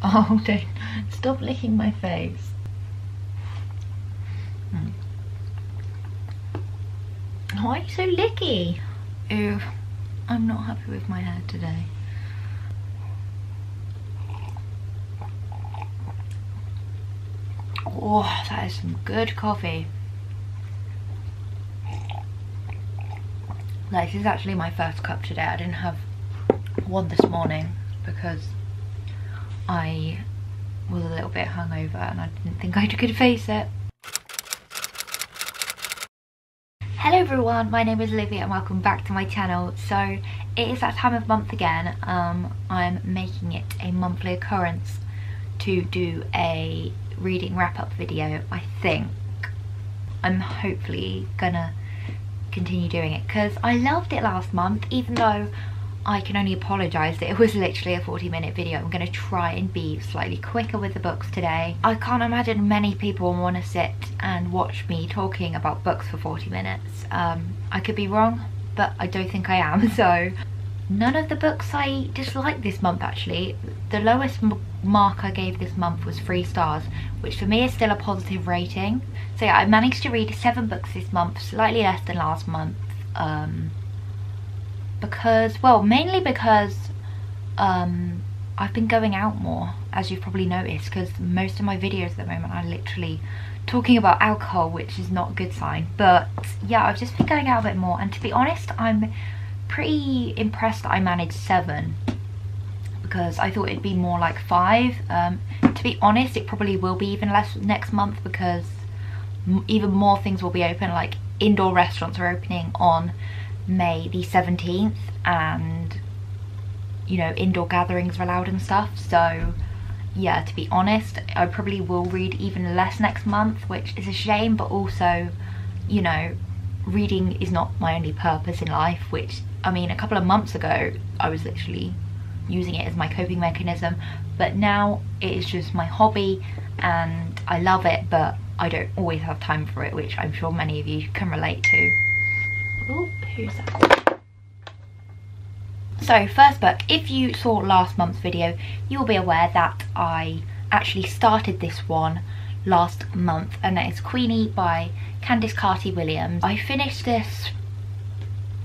Oh, don't stop licking my face. Why are you so licky? Ew, I'm not happy with my hair today. Oh, that is some good coffee. Like, this is actually my first cup today. I didn't have one this morning because I was a little bit hungover and I didn't think I could face it. Hello everyone, my name is Olivia and welcome back to my channel. So it is that time of month again. I'm making it a monthly occurrence to do a reading wrap-up video. I think I'm hopefully gonna continue doing it because I loved it last month, even though I can only apologise that it was literally a 40-minute video. I'm going to try and be slightly quicker with the books today. I can't imagine many people want to sit and watch me talking about books for 40 minutes. I could be wrong, but I don't think I am. So none of the books I disliked this month actually. The lowest mark I gave this month was 3 stars, which for me is still a positive rating. So yeah, I managed to read 7 books this month, slightly less than last month. Because, well, mainly because I've been going out more, as you've probably noticed, because most of my videos at the moment are literally talking about alcohol, which is not a good sign. But yeah, I've just been going out a bit more, and to be honest, I'm pretty impressed that I managed 7, because I thought it'd be more like 5. To be honest, it probably will be even less next month, because even more things will be open. Like indoor restaurants are opening on May the 17th, and you know, indoor gatherings are allowed and stuff. So yeah, to be honest, I probably will read even less next month, which is a shame, but also, you know, reading is not my only purpose in life, which, I mean, a couple of months ago I was literally using it as my coping mechanism, but now it is just my hobby and I love it, but I don't always have time for it, which I'm sure many of you can relate to. Oh, who's that? So first book, if you saw last month's video, you'll be aware that I actually started this one last month, and that is Queenie by Candice Carty-Williams. I finished this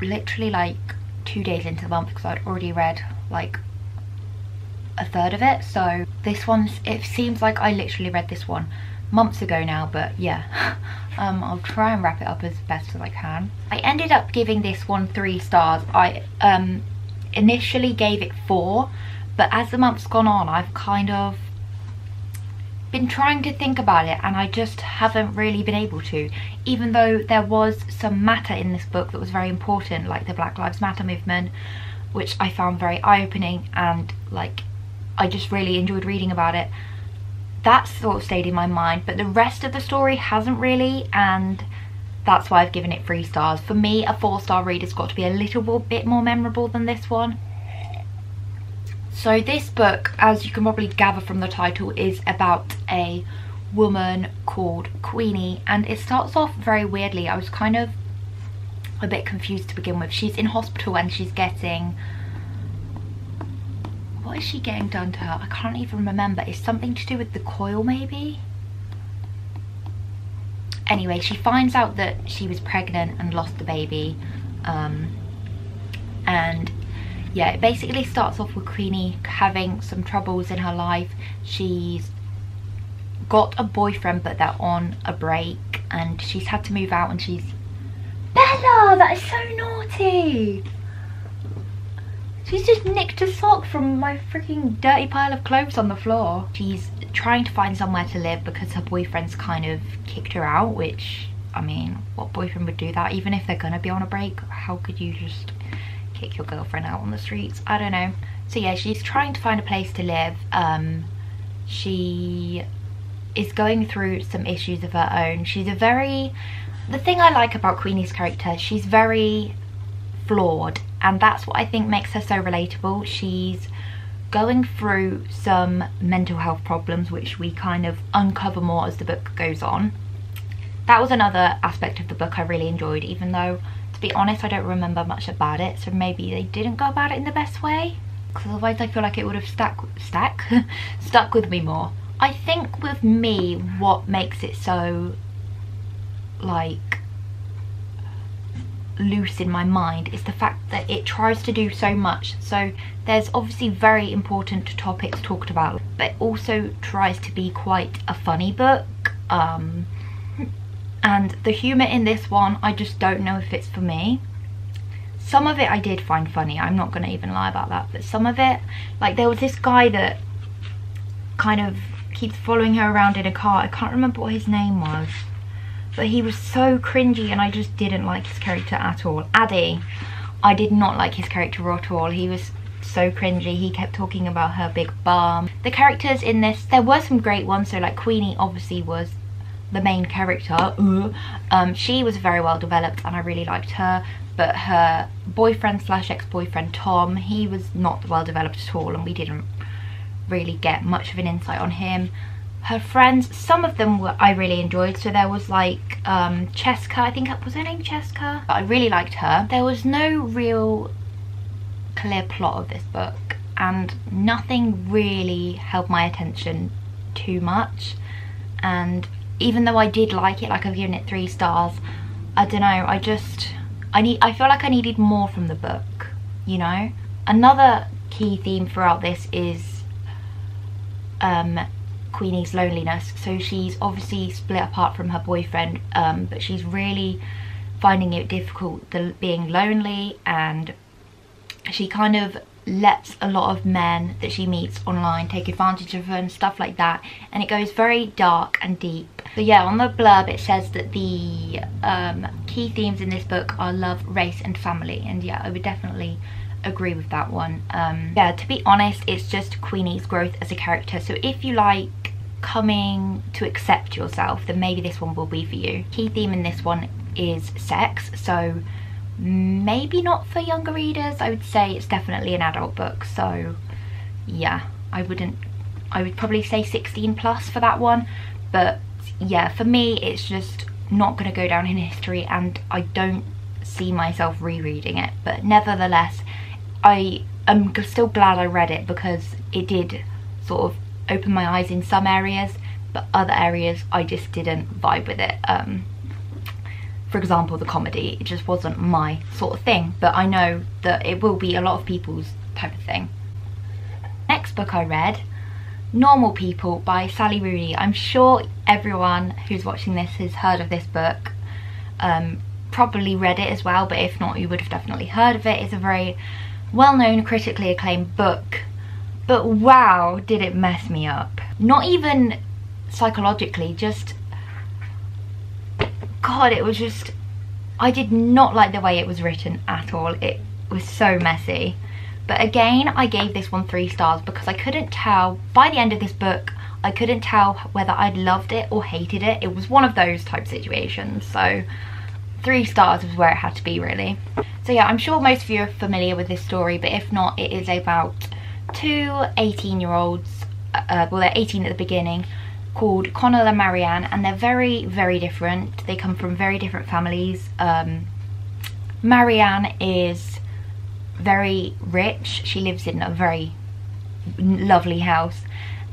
literally like 2 days into the month because I'd already read like a third of it. So this one's, it seems like I literally read this one months ago now, but yeah. I'll try and wrap it up as best as I can. I ended up giving this one 3 stars. I initially gave it 4, but as the month's gone on, I've kind of been trying to think about it and I just haven't really been able to, even though there was some matter in this book that was very important, like the Black Lives Matter movement, which I found very eye-opening, and like I just really enjoyed reading about it. That sort of stayed in my mind, but the rest of the story hasn't really, and that's why I've given it 3 stars. For me, a 4-star read has got to be a little bit more memorable than this one. So this book, as you can probably gather from the title, is about a woman called Queenie, and it starts off very weirdly. I was kind of a bit confused to begin with. She's in hospital and she's getting... what is she getting done to her? I can't even remember. It's something to do with the coil, maybe? Anyway, she finds out that she was pregnant and lost the baby. And yeah, it basically starts off with Queenie having some troubles in her life. She's got a boyfriend, but they're on a break, and she's had to move out, and she's... Bella! That is so naughty! She's just nicked a sock from my freaking dirty pile of clothes on the floor. She's trying to find somewhere to live because her boyfriend's kind of kicked her out, which, I mean, what boyfriend would do that? Even if they're gonna be on a break, how could you just kick your girlfriend out on the streets? I don't know. So yeah, she's trying to find a place to live. She is going through some issues of her own. She's a very... the thing I like about Queenie's character, she's very flawed, and that's what I think makes her so relatable. She's going through some mental health problems, which we kind of uncover more as the book goes on. That was another aspect of the book I really enjoyed, even though, to be honest, I don't remember much about it, so maybe they didn't go about it in the best way. because otherwise I feel like it would have stuck with me more. I think with me, what makes it so like loose in my mind is the fact that it tries to do so much. So there's obviously very important topics talked about, but it also tries to be quite a funny book. And the humour in this one, I just don't know if it's for me. Some of it I did find funny, I'm not going to even lie about that, but some of it, like there was this guy that kind of keeps following her around in a car. I can't remember what his name was, but he was so cringy and I just didn't like his character at all. Addy, I did not like his character at all. He was so cringy. He kept talking about her big bum. The characters in this, there were some great ones. So like Queenie obviously was the main character. She was very well developed and I really liked her, but her boyfriend slash ex-boyfriend Tom, he was not well developed at all and we didn't really get much of an insight on him. Her friends, some of them I really enjoyed. So there was like Cheska, I think, was her name Cheska? I really liked her. There was no real clear plot of this book and nothing really held my attention too much, and even though I did like it, like I've given it 3 stars, I don't know, I feel like I needed more from the book, you know? Another key theme throughout this is Queenie's loneliness. So she's obviously split apart from her boyfriend, but she's really finding it difficult being lonely, and she kind of lets a lot of men that she meets online take advantage of her and stuff like that, and it goes very dark and deep. So yeah, on the blurb it says that the key themes in this book are love, race and family, and yeah, I would definitely agree with that one. Yeah, to be honest, it's just Queenie's growth as a character. So if you like coming to accept yourself, then maybe this one will be for you. Key theme in this one is sex, so maybe not for younger readers. I would say it's definitely an adult book, so yeah, I would probably say 16 plus for that one. But yeah, for me it's just not going to go down in history and I don't see myself rereading it, but nevertheless I am still glad I read it because it did sort of open my eyes in some areas, but other areas I just didn't vibe with it. For example, the comedy, it just wasn't my sort of thing, but I know that it will be a lot of people's type of thing. Next book I read, Normal People by Sally Rooney. I'm sure everyone who's watching this has heard of this book, probably read it as well, but if not, you would have definitely heard of it. It's a very well-known, critically acclaimed book, but wow, did it mess me up. Not even psychologically, just God, it was just, I did not like the way it was written at all. It was so messy. But again, I gave this one 3 stars because I couldn't tell, by the end of this book, I couldn't tell whether I'd loved it or hated it. It was one of those type situations, so 3 stars was where it had to be, really. So yeah, I'm sure most of you are familiar with this story, but if not, it is about 2 18-year-olds, well, they're 18 at the beginning, called Connell and Marianne, and they're very, very different. They come from very different families. Marianne is very rich. She lives in a very lovely house,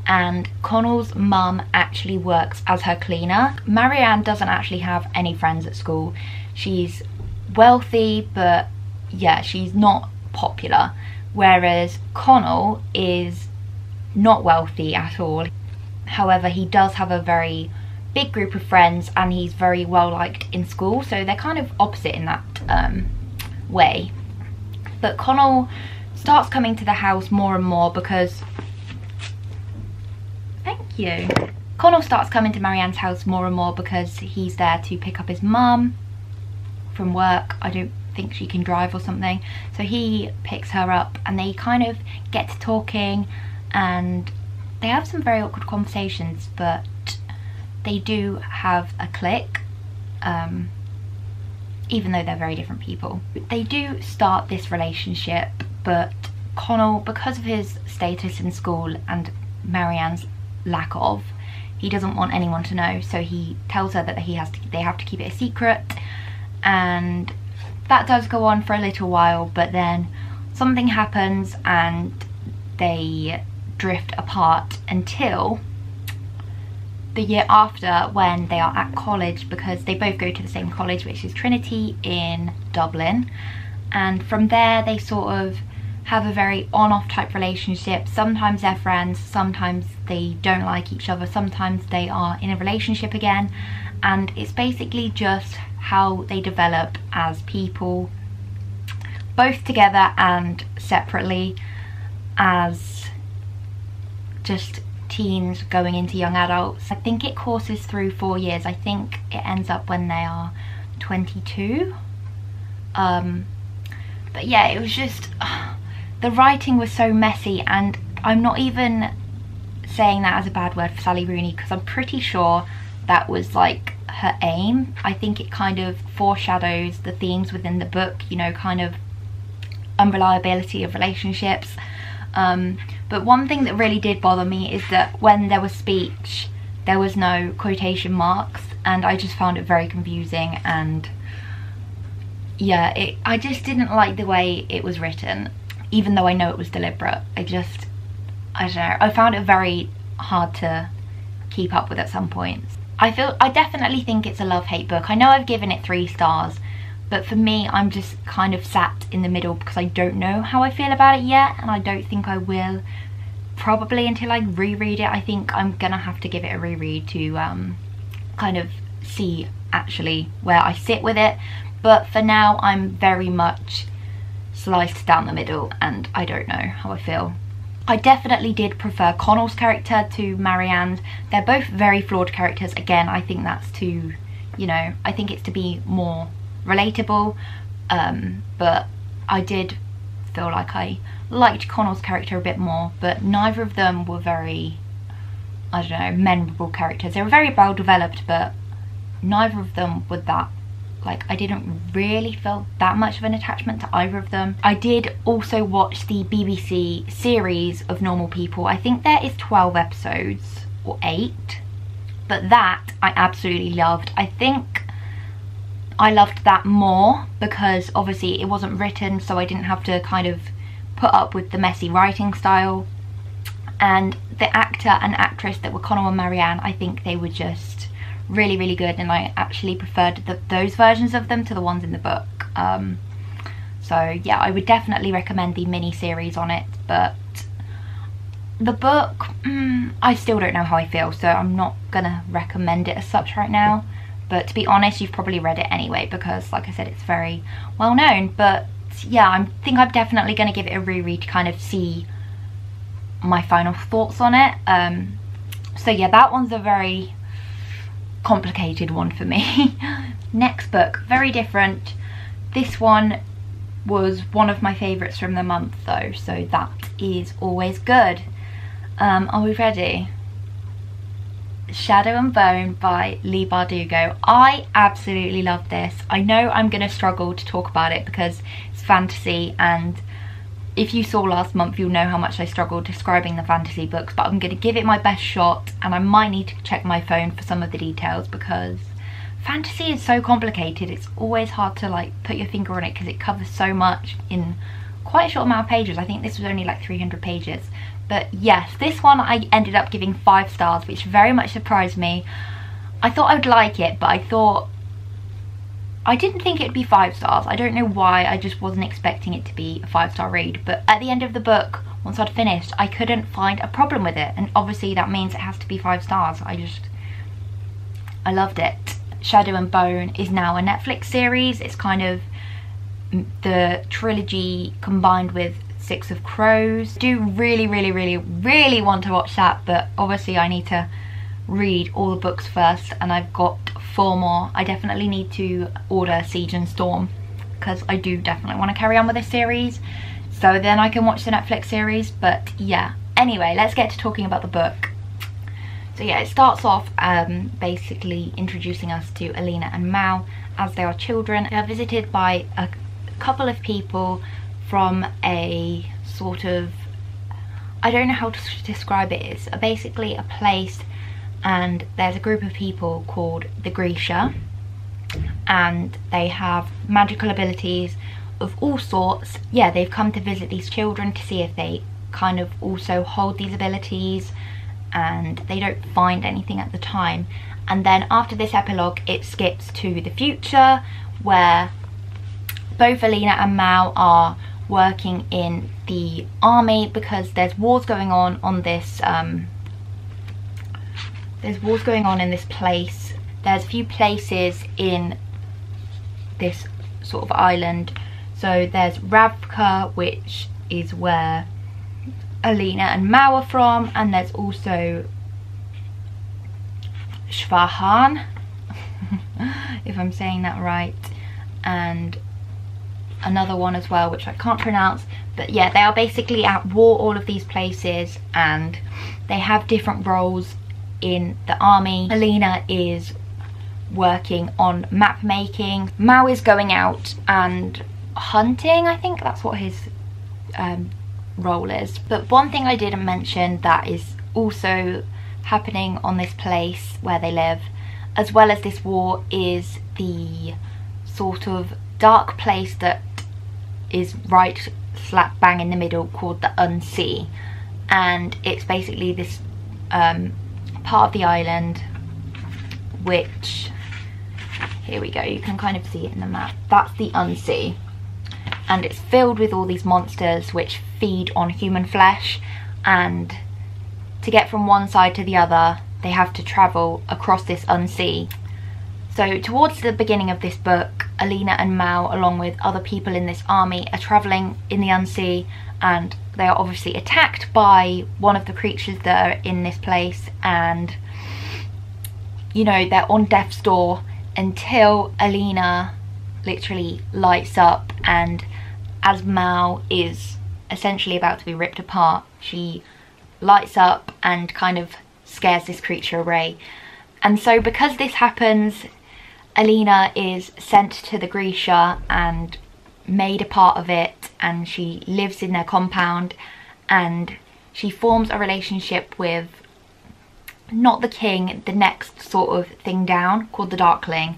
and Connell's mum actually works as her cleaner. Marianne doesn't actually have any friends at school. She's wealthy, but yeah, she's not popular, whereas Connell is not wealthy at all. However, he does have a very big group of friends and he's very well liked in school, so they're kind of opposite in that way. But Connell starts coming to the house more and more because, thank you. Connell starts coming to Marianne's house more and more because he's there to pick up his mum from work. I don't think she can drive or something, so he picks her up and they kind of get to talking and they have some very awkward conversations, but they do have a click, even though they're very different people. They do start this relationship, but Connell, because of his status in school and Marianne's lack of, he doesn't want anyone to know, so he tells her that they have to keep it a secret, and that does go on for a little while, but then something happens and they drift apart until the year after, when they are at college, because they both go to the same college, which is Trinity in Dublin. And from there they sort of have a very on-off type relationship. Sometimes they're friends, sometimes they don't like each other, sometimes they are in a relationship again, and it's basically just how they develop as people, both together and separately, as just teens going into young adults. I think it courses through 4 years. I think it ends up when they are 22. But yeah, it was just the writing was so messy, and I'm not even saying that as a bad word for Sally Rooney, because I'm pretty sure that was like her aim. I think it kind of foreshadows the themes within the book, you know, kind of unreliability of relationships. But one thing that really did bother me is that when there was speech, there was no quotation marks, and I just found it very confusing. And yeah, I just didn't like the way it was written, even though I know it was deliberate. I don't know, I found it very hard to keep up with at some points. I definitely think it's a love-hate book. I know I've given it 3 stars, but for me, I'm just kind of sat in the middle because I don't know how I feel about it yet, and I don't think I will probably until I reread it. I think I'm gonna have to give it a reread to kind of see actually where I sit with it. But for now, I'm very much sliced down the middle, and I don't know how I feel. I definitely did prefer Connell's character to Marianne's. They're both very flawed characters. Again, I think that's to, you know, I think it's to be more relatable, but I did feel like I liked Connell's character a bit more, but neither of them were very, I don't know, memorable characters. They were very well developed, but neither of them were that, like, I didn't really feel that much of an attachment to either of them. I did also watch the BBC series of Normal People. I think there is 12 episodes or 8, but that I absolutely loved. I think I loved that more because obviously it wasn't written, so I didn't have to kind of put up with the messy writing style. And the actor and actress that were Connell and Marianne, I think they were just really, really good, and I actually preferred those versions of them to the ones in the book. So yeah, I would definitely recommend the mini-series on it, but the book, I still don't know how I feel, so I'm not gonna recommend it as such right now. But to be honest, you've probably read it anyway, because like I said, it's very well known. But yeah, I think I'm definitely gonna give it a reread to kind of see my final thoughts on it. So yeah, that one's a very complicated one for me. Next book, very different. This one was one of my favourites from the month though, so that is always good. Are we ready? Shadow and Bone by Leigh Bardugo. I absolutely love this. I know I'm going to struggle to talk about it because it's fantasy, and if you saw last month you'll know how much I struggled describing the fantasy books, but I'm going to give it my best shot, and I might need to check my phone for some of the details because fantasy is so complicated. It's always hard to like put your finger on it because it covers so much in quite a short amount of pages. I think this was only like 300 pages. But yes, this one I ended up giving 5 stars, which very much surprised me. I thought I would like it, but I didn't think it'd be 5 stars. I don't know why, I just wasn't expecting it to be a 5-star read. But at the end of the book, once I'd finished, I couldn't find a problem with it. And obviously that means it has to be 5 stars. I loved it. Shadow and Bone is now a Netflix series. It's kind of the trilogy combined with Six of Crows. I do really, really, really, really want to watch that, but obviously I need to read all the books first, and I've got 4 more. I definitely need to order Siege and Storm because I do definitely want to carry on with this series, so then I can watch the Netflix series. But yeah, anyway, let's get to talking about the book. So yeah, it starts off basically introducing us to Alina and Mal as they are children. They are visited by a couple of people from a sort of, I don't know how to describe it. It's basically a place, and there's a group of people called the Grisha, and they have magical abilities of all sorts. Yeah, they've come to visit these children to see if they kind of also hold these abilities, and they don't find anything at the time. And then after this epilogue, it skips to the future, where both Alina and Mao are working in the army because there's wars going on this in this place. There's a few places in this sort of island. So there's Ravka, which is where Alina and Mao are from, and there's also Schwahan, if I'm saying that right, and another one as well which I can't pronounce. But yeah, they are basically at war, all of these places, and they have different roles in the army. Alina is working on map making. Mao is going out and hunting, I think that's what his role is. But one thing I didn't mention that is also happening on this place where they live, as well as this war, is the sort of dark place that is right slap bang in the middle, called the Unsea. And it's basically this part of the island which, here we go, you can kind of see it in the map, that's the Unsea, and it's filled with all these monsters which feed on human flesh, and to get from one side to the other they have to travel across this Unsea. So towards the beginning of this book, Alina and Mao, along with other people in this army, are travelling in the Unsea, and they are obviously attacked by one of the creatures that are in this place, and you know, they're on death's door until Alina literally lights up, and as Mao is essentially about to be ripped apart, she lights up and kind of scares this creature away. And so because this happens, Alina is sent to the Grisha and made a part of it, and she lives in their compound, and she forms a relationship with, not the king, the next sort of thing down, called the Darkling.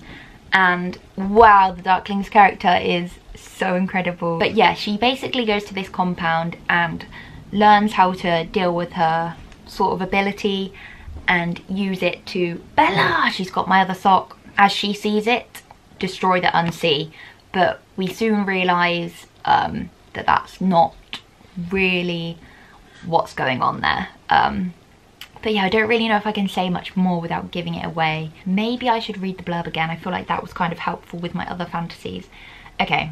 And wow, the Darkling's character is so incredible. But yeah, she basically goes to this compound and learns how to deal with her sort of ability and use it to, Bella, she's got my other sock, as she sees it, destroy the Unsea. But we soon realise that that's not really what's going on there. But yeah, I don't really know if I can say much more without giving it away. Maybe I should read the blurb again. I feel like that was kind of helpful with my other fantasies. Okay,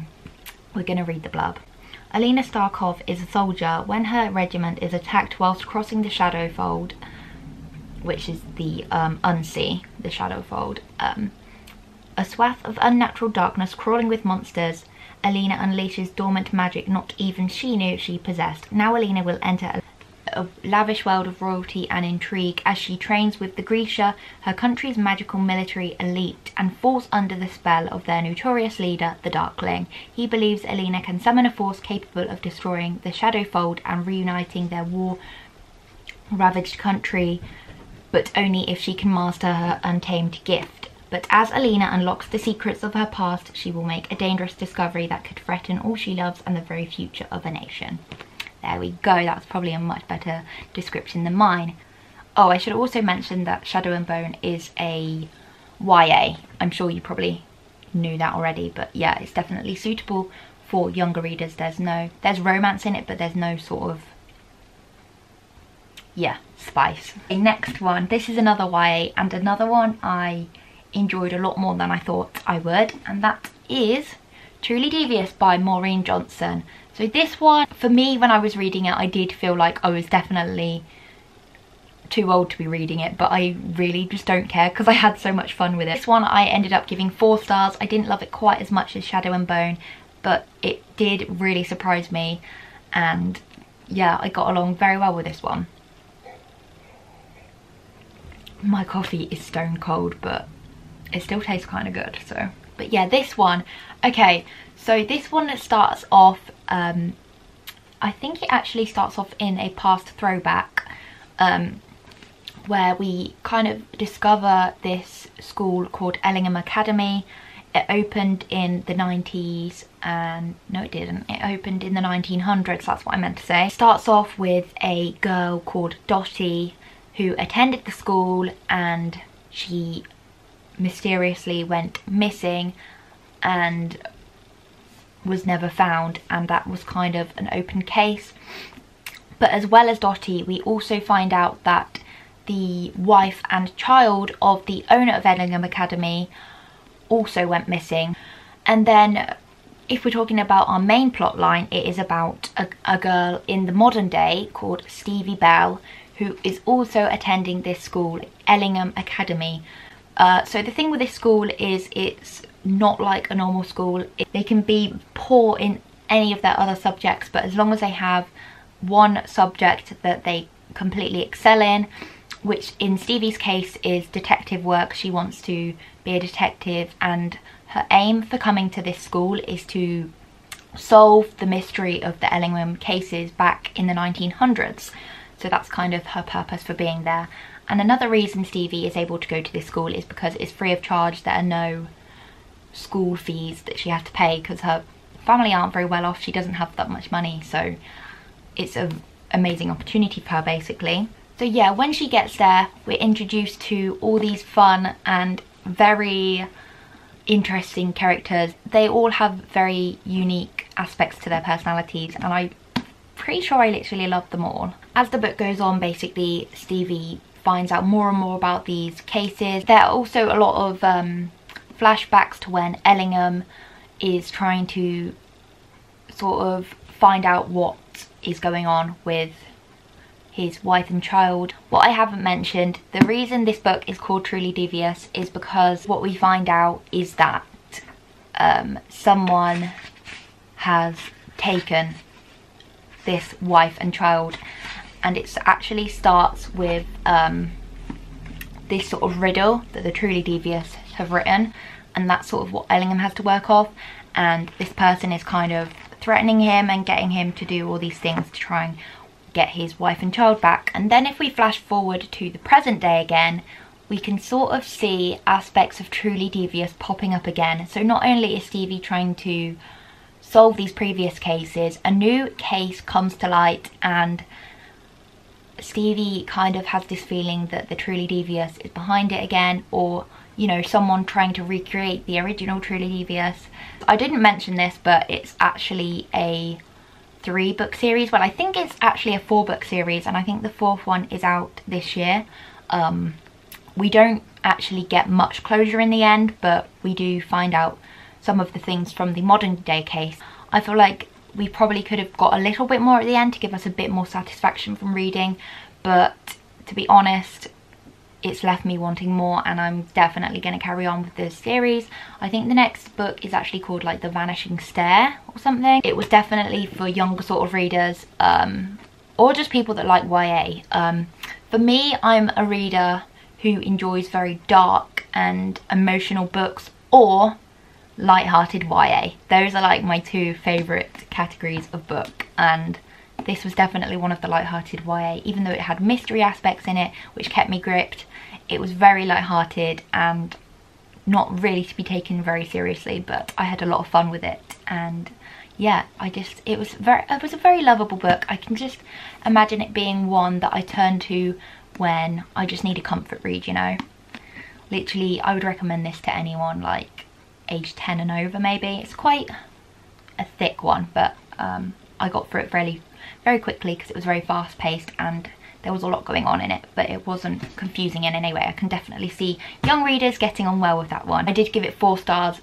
we're gonna read the blurb. Alina Starkov is a soldier when her regiment is attacked whilst crossing the Shadowfold, which is the Unsea, the Shadowfold. A swath of unnatural darkness crawling with monsters. Alina unleashes dormant magic not even she knew she possessed. Now Alina will enter a lavish world of royalty and intrigue as she trains with the Grisha, her country's magical military elite, and falls under the spell of their notorious leader, the Darkling. He believes Alina can summon a force capable of destroying the Shadowfold and reuniting their war-ravaged country, but only if she can master her untamed gift. But as Alina unlocks the secrets of her past, she will make a dangerous discovery that could threaten all she loves and the very future of a nation. There we go, that's probably a much better description than mine. Oh, I should also mention that Shadow and Bone is a YA. I'm sure you probably knew that already, but yeah, it's definitely suitable for younger readers. There's romance in it, but there's no sort of, yeah, spice. The next one, this is another YA, and another one I enjoyed a lot more than I thought I would, and that is Truly Devious by Maureen Johnson. So this one, for me, when I was reading it, I did feel like I was definitely too old to be reading it, but I really just don't care because I had so much fun with it. This one I ended up giving 4 stars. I didn't love it quite as much as Shadow and Bone, but it did really surprise me, and yeah, I got along very well with this one. My coffee is stone cold, but it still tastes kind of good, so. But yeah, this one, okay, so this one starts off, I think it actually starts off in a past throwback, where we kind of discover this school called Ellingham Academy. It opened in the 90s, and no it didn't, it opened in the 1900s, that's what I meant to say. It starts off with a girl called Dottie who attended the school, and she mysteriously went missing and was never found, and that was kind of an open case. But as well as Dottie, we also find out that the wife and child of the owner of Ellingham Academy also went missing. And then if we're talking about our main plot line, it is about a girl in the modern day called Stevie Bell, who is also attending this school, Ellingham Academy. So the thing with this school is it's not like a normal school. They can be poor in any of their other subjects, but as long as they have one subject that they completely excel in, which in Stevie's case is detective work. She wants to be a detective, and her aim for coming to this school is to solve the mystery of the Ellingham cases back in the 1900s. So that's kind of her purpose for being there. And another reason Stevie is able to go to this school is because it's free of charge. There are no school fees that she has to pay because her family aren't very well off. She doesn't have that much money, so it's an amazing opportunity for her basically. So yeah, when she gets there, we're introduced to all these fun and very interesting characters. They all have very unique aspects to their personalities, and I'm pretty sure I literally love them all. As the book goes on, basically Stevie finds out more and more about these cases. There are also a lot of flashbacks to when Ellingham is trying to sort of find out what is going on with his wife and child. What I haven't mentioned, the reason this book is called Truly Devious is because what we find out is that someone has taken this wife and child, and it actually starts with this sort of riddle that the Truly Devious have written, and that's sort of what Ellingham has to work off. And this person is kind of threatening him and getting him to do all these things to try and get his wife and child back. And then if we flash forward to the present day again, we can sort of see aspects of Truly Devious popping up again. So not only is Stevie trying to solve these previous cases, a new case comes to light, and Stevie kind of has this feeling that the Truly Devious is behind it again, or you know, someone trying to recreate the original Truly Devious. I didn't mention this, but it's actually a 3-book series. Well, I think it's actually a 4-book series, and I think the 4th one is out this year. We don't actually get much closure in the end, but we do find out some of the things from the modern day case. I feel like we probably could have got a little bit more at the end to give us a bit more satisfaction from reading, but to be honest, it's left me wanting more, and I'm definitely going to carry on with this series. I think the next book is actually called like The Vanishing Stair or something. It was definitely for younger sort of readers, or just people that like YA. For me, I'm a reader who enjoys very dark and emotional books, or light-hearted YA. Those are like my 2 favourite categories of book, and this was definitely one of the light-hearted YA. Even though it had mystery aspects in it which kept me gripped, it was very light-hearted and not really to be taken very seriously, but I had a lot of fun with it. And yeah, it was a very lovable book. I can just imagine it being one that I turn to when I just need a comfort read, you know. Literally, I would recommend this to anyone like age 10 and over maybe. It's quite a thick one, but I got through it very quickly because it was very fast paced and there was a lot going on in it, but it wasn't confusing in any way. I can definitely see young readers getting on well with that one. I did give it 4 stars,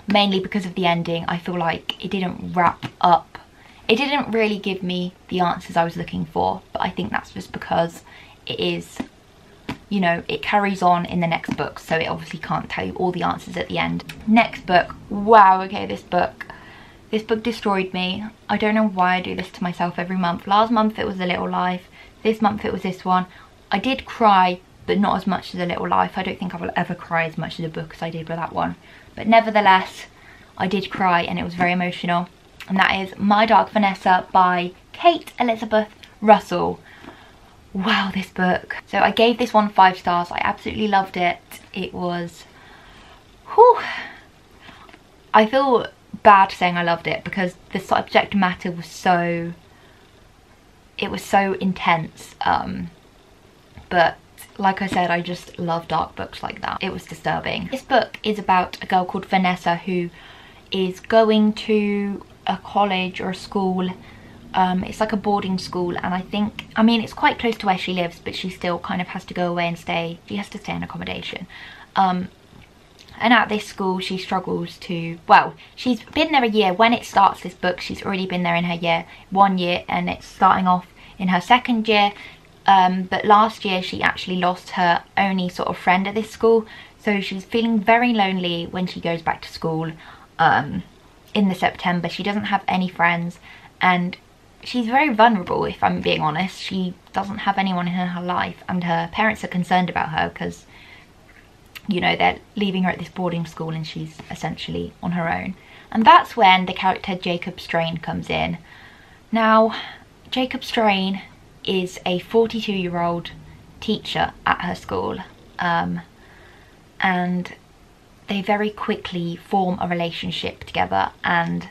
mainly because of the ending. I feel like it didn't wrap up. It didn't really give me the answers I was looking for, but I think that's just because it is, you know, it carries on in the next book, so it obviously can't tell you all the answers at the end. Next book. Wow, okay, this book destroyed me. I don't know why I do this to myself every month. Last month it was A Little Life. This month it was this one. I did cry, but not as much as A Little Life. I don't think I will ever cry as much as a book as I did with that one. But nevertheless, I did cry and it was very emotional. And that is My Dark Vanessa by Kate Elizabeth Russell. Wow, this book. So I gave this one 5 stars. I absolutely loved it. It was Whew. I feel bad saying I loved it because the subject matter was so, it was so intense, but like I said, I just love dark books like that. It was disturbing. This book is about a girl called Vanessa who is going to a college or a school. It's like a boarding school, and I mean it's quite close to where she lives, but she still kind of has to go away and she has to stay in accommodation. And at this school she struggles to, well, she's been there a year. When it starts this book, she's already been there in her 1 year, and it's starting off in her 2nd year. But last year she actually lost her only sort of friend at this school, so she's feeling very lonely when she goes back to school in the September. She doesn't have any friends, and she's very vulnerable, if I'm being honest. She doesn't have anyone in her life, and her parents are concerned about her because, you know, they're leaving her at this boarding school and she's essentially on her own. And that's when the character Jacob Strain comes in. Now, Jacob Strain is a 42-year-old teacher at her school, and they very quickly form a relationship together. And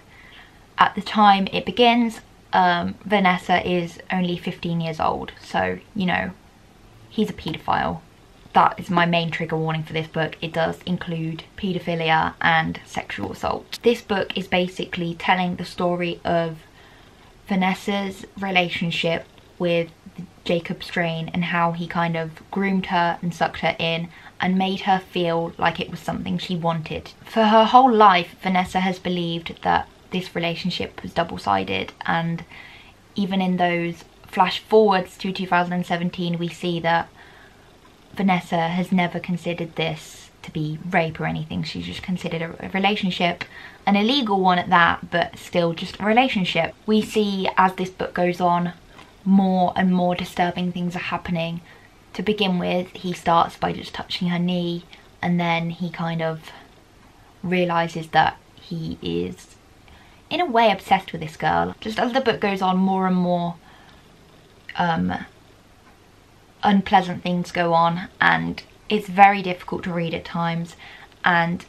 at the time it begins, Vanessa is only 15 years old, so, you know, he's a paedophile. That is my main trigger warning for this book. It does include paedophilia and sexual assault. This book is basically telling the story of Vanessa's relationship with Jacob Strain and how he kind of groomed her and sucked her in and made her feel like it was something she wanted. For her whole life, Vanessa has believed that this relationship was double-sided, and even in those flash forwards to 2017 we see that Vanessa has never considered this to be rape or anything. She's just considered a relationship, an illegal one at that, but still just a relationship. We see as this book goes on, more and more disturbing things are happening. To begin with, he starts by just touching her knee, and then he kind of realises that he is in a way obsessed with this girl. Just as the book goes on, more and more unpleasant things go on, and it's very difficult to read at times. And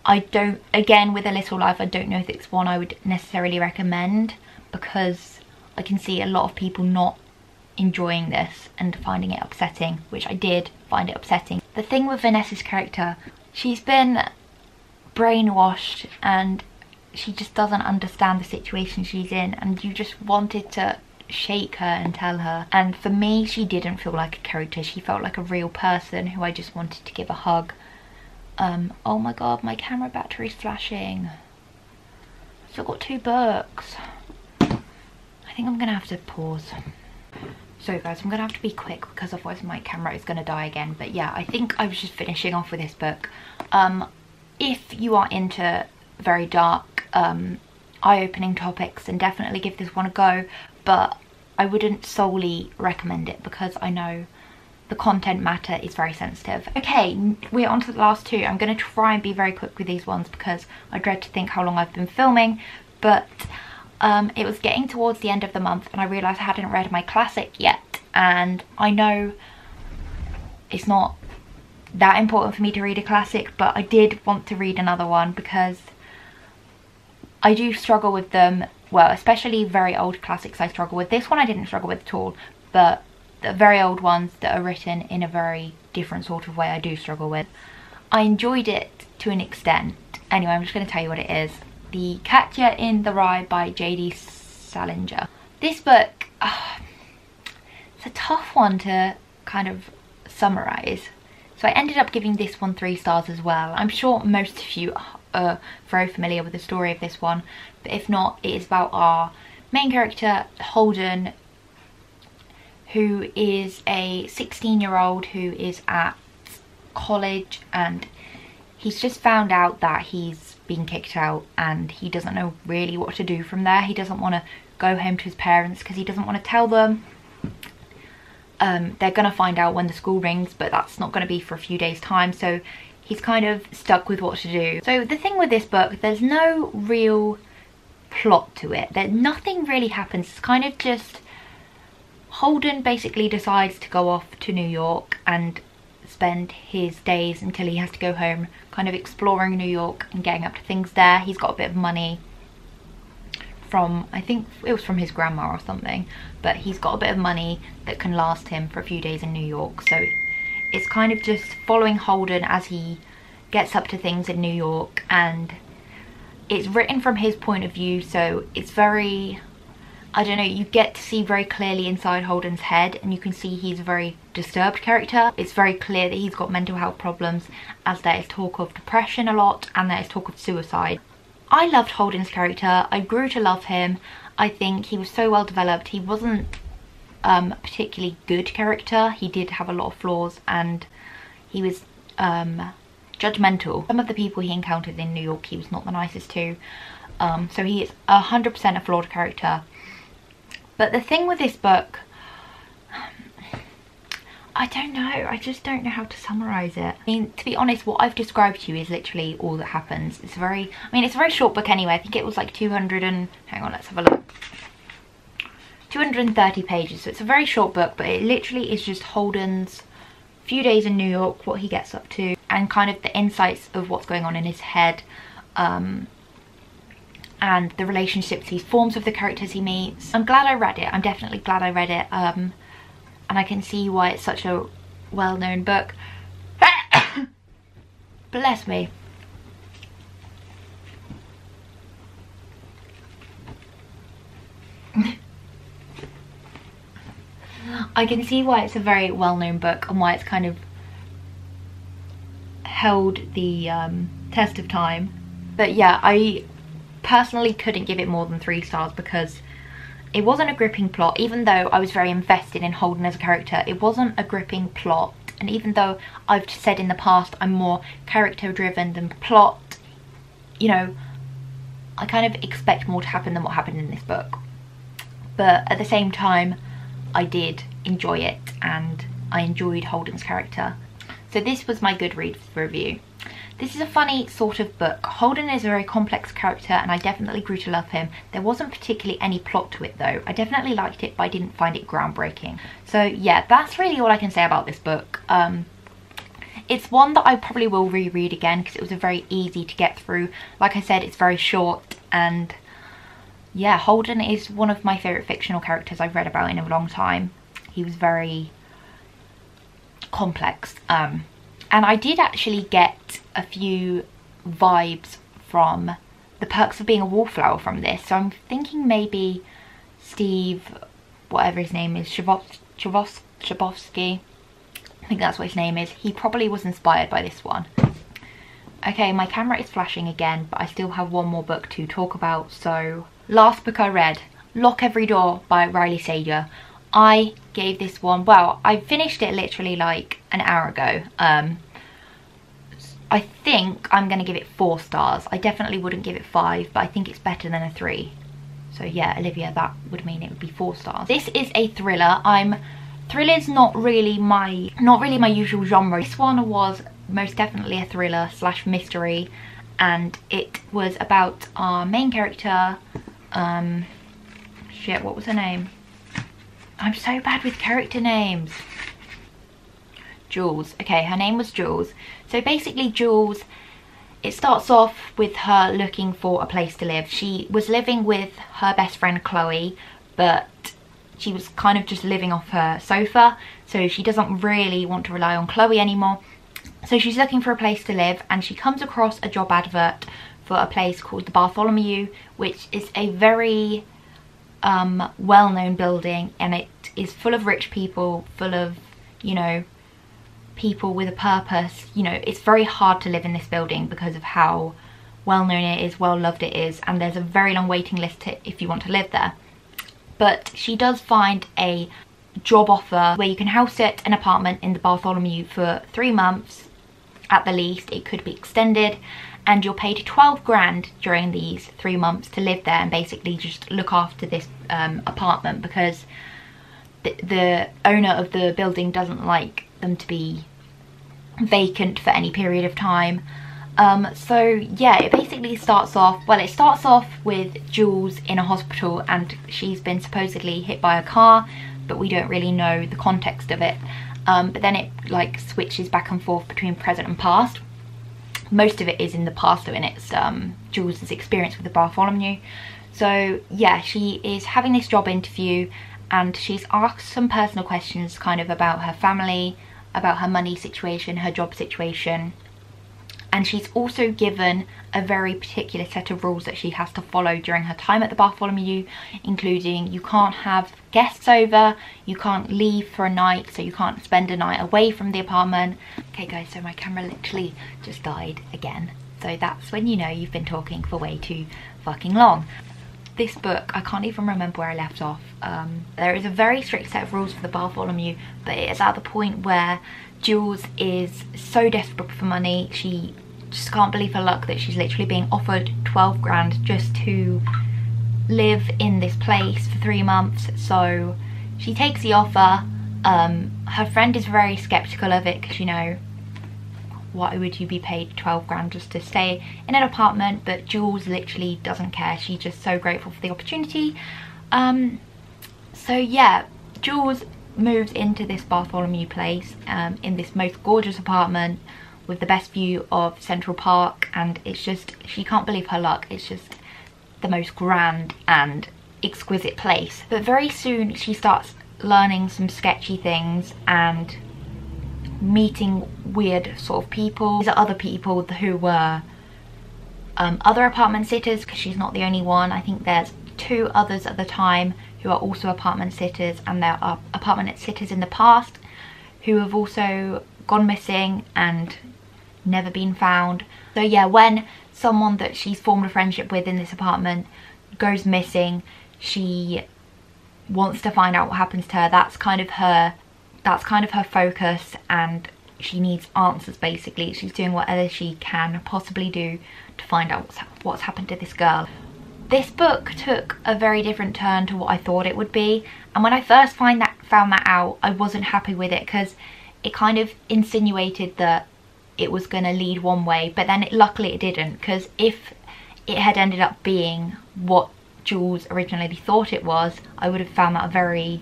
I don't, again with A Little Life, I don't know if it's one I would necessarily recommend, because I can see a lot of people not enjoying this and finding it upsetting, which I did find it upsetting. The thing with Vanessa's character, she's been brainwashed and she just doesn't understand the situation she's in, and you just wanted to shake her and tell her. And for me, she didn't feel like a character. She felt like a real person who I just wanted to give a hug. Oh my god, my camera battery's flashing. Still got 2 books. I think I'm gonna have to pause. So guys, I'm gonna have to be quick because otherwise my camera is gonna die again. But yeah, I think I was just finishing off with this book. If you are into very dark, eye-opening topics, then definitely give this one a go, but I wouldn't solely recommend it because I know the content matter is very sensitive. Okay, we're on to the last 2. I'm going to try and be very quick with these ones because I dread to think how long I've been filming, but it was getting towards the end of the month and I realised I hadn't read my classic yet, and I know it's not that important for me to read a classic, but I did want to read another one because I do struggle with them. Well, especially very old classics I struggle with. This one I didn't struggle with at all, but the very old ones that are written in a very different sort of way I do struggle with. I enjoyed it to an extent. Anyway, I'm just going to tell you what it is. The Katya in the Rye by J.D. Salinger. This book, it's a tough one to kind of summarise. So I ended up giving this one 3 stars as well. I'm sure most of you are very familiar with the story of this one, but if not, it is about our main character Holden, who is a 16-year-old who is at college, and he's just found out that he's been kicked out and he doesn't know really what to do from there. He doesn't want to go home to his parents because he doesn't want to tell them. They're gonna find out when the school rings, but that's not gonna be for a few days time, so he's kind of stuck with what to do. So the thing with this book, there's no real plot to it. Nothing really happens. It's kind of just Holden basically decides to go off to New York and spend his days until he has to go home, kind of exploring New York and getting up to things there. He's got a bit of money from, I think it was from his grandma or something, but he's got a bit of money that can last him for a few days in New York. So it's kind of just following Holden as he gets up to things in New York, and it's written from his point of view, so it's very, I don't know, you get to see very clearly inside Holden's head, and you can see he's a very disturbed character. It's very clear that he's got mental health problems, as there is talk of depression a lot, and there is talk of suicide. I loved Holden's character. I grew to love him. I think he was so well developed. He wasn't a particularly good character. He did have a lot of flaws, and he was judgmental. Some of the people he encountered in New York, he was not the nicest to. So he is 100% a flawed character. But the thing with this book, I don't know, I just don't know how to summarise it. I mean, to be honest, what I've described to you is literally all that happens. It's very, I mean, it's a very short book anyway. I think it was like 200 and, hang on, let's have a look. 230 pages, so it's a very short book, but it literally is just Holden's few days in New York, what he gets up to, and kind of the insights of what's going on in his head, and the relationships he forms with the characters he meets. I'm glad I read it. I'm definitely glad I read it, and I can see why it's such a well-known book. Bless me. I can see why it's a very well-known book and why it's kind of held the test of time. But yeah, I personally couldn't give it more than 3 stars because it wasn't a gripping plot. Even though I was very invested in Holden as a character, it wasn't a gripping plot. And even though I've said in the past I'm more character driven than plot, you know, I kind of expect more to happen than what happened in this book. But at the same time, I did enjoy it, and I enjoyed Holden's character. So this was my Goodreads review. This is a funny sort of book. Holden is a very complex character, and I definitely grew to love him. There wasn't particularly any plot to it though. I definitely liked it, but I didn't find it groundbreaking. So yeah, that's really all I can say about this book. It's one that I probably will reread again because it was a very easy to get through. Like I said, it's very short, and yeah, Holden is one of my favourite fictional characters I've read about in a long time. He was very complex. And I did actually get a few vibes from The Perks of Being a Wallflower from this. So I'm thinking maybe Steve, whatever his name is, Chbosky. I think that's what his name is. He probably was inspired by this one. Okay, my camera is flashing again, but I still have one more book to talk about. So, last book I read, Lock Every Door by Riley Sager. I gave this one, well, I finished it literally like an hour ago. I think I'm going to give it 4 stars. I definitely wouldn't give it 5, but I think it's better than a 3. So yeah, Olivia, that would mean it would be 4 stars. This is a thriller. Thriller's not really my usual genre. This one was most definitely a thriller / mystery, and it was about our main character. Shit, what was her name? I'm so bad with character names. Jules. Okay, her name was Jules. So basically Jules, it starts off with her looking for a place to live. She was living with her best friend Chloe, but she was kind of just living off her sofa, so she doesn't really want to rely on Chloe anymore. So she's looking for a place to live, and she comes across a job advert for a place called the Bartholomew, which is a very well-known building, and it is full of rich people, full of, you know, people with a purpose. You know, it's very hard to live in this building because of how well-known it is, well-loved it is, and there's a very long waiting list if you want to live there. But she does find a job offer where you can house sit an apartment in the Bartholomew for 3 months at the least. It could be extended, and you're paid 12 grand during these 3 months to live there and basically just look after this apartment, because the owner of the building doesn't like them to be vacant for any period of time. So yeah, it basically starts off, well, it starts off with Jules in a hospital, and she's been supposedly hit by a car, but we don't really know the context of it. but then it like switches back and forth between present and past. Most of it is in the past though, and it's Jules' experience with the Bartholomew. So yeah, she is having this job interview and she's asked some personal questions kind of about her family, about her money situation, her job situation. And she's also given a very particular set of rules that she has to follow during her time at the Bartholomew, including you can't have guests over, you can't leave for a night, so you can't spend a night away from the apartment. Okay guys, so my camera literally just died again. So that's when you know you've been talking for way too fucking long. This book, I can't even remember where I left off. There is a very strict set of rules for the Bartholomew, but it is at the point where Jules is so desperate for money, she just can't believe her luck that she's literally being offered 12 grand just to live in this place for 3 months. So she takes the offer. Her friend is very skeptical of it because, you know, why would you be paid 12 grand just to stay in an apartment? But Jules literally doesn't care. She's just so grateful for the opportunity. So yeah, Jules moves into this Bartholomew place in this most gorgeous apartment with the best view of Central Park, and it's just, she can't believe her luck. It's just the most grand and exquisite place. But very soon she starts learning some sketchy things and meeting weird sort of people. These are other people who were other apartment sitters, because she's not the only one. I think there's 2 others at the time who are also apartment sitters, and there are apartment sitters in the past who have also gone missing and never been found. So yeah, when someone that she's formed a friendship with in this apartment goes missing, she wants to find out what happens to her. That's kind of her focus, and she needs answers basically. She's doing whatever she can possibly do to find out what's happened to this girl. This book took a very different turn to what I thought it would be, and when I first found that out, I wasn't happy with it because it kind of insinuated that it was going to lead one way, but then luckily it didn't, because if it had ended up being what Jules originally thought it was, I would have found that a very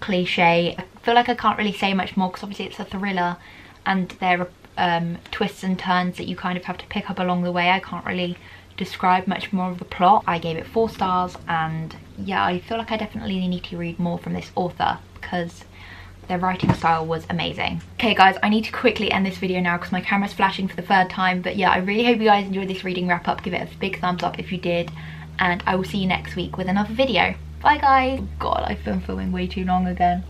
cliche. I feel like I can't really say much more because obviously it's a thriller and there are twists and turns that you kind of have to pick up along the way. I can't really describe much more of the plot. I gave it 4 stars, and yeah, I feel like I definitely need to read more from this author because their writing style was amazing. Okay guys, I need to quickly end this video now because my camera's flashing for the 3rd time. But yeah, I really hope you guys enjoyed this reading wrap up. Give it a big thumbs up if you did, and I will see you next week with another video. Bye guys. God, I've been filming way too long again.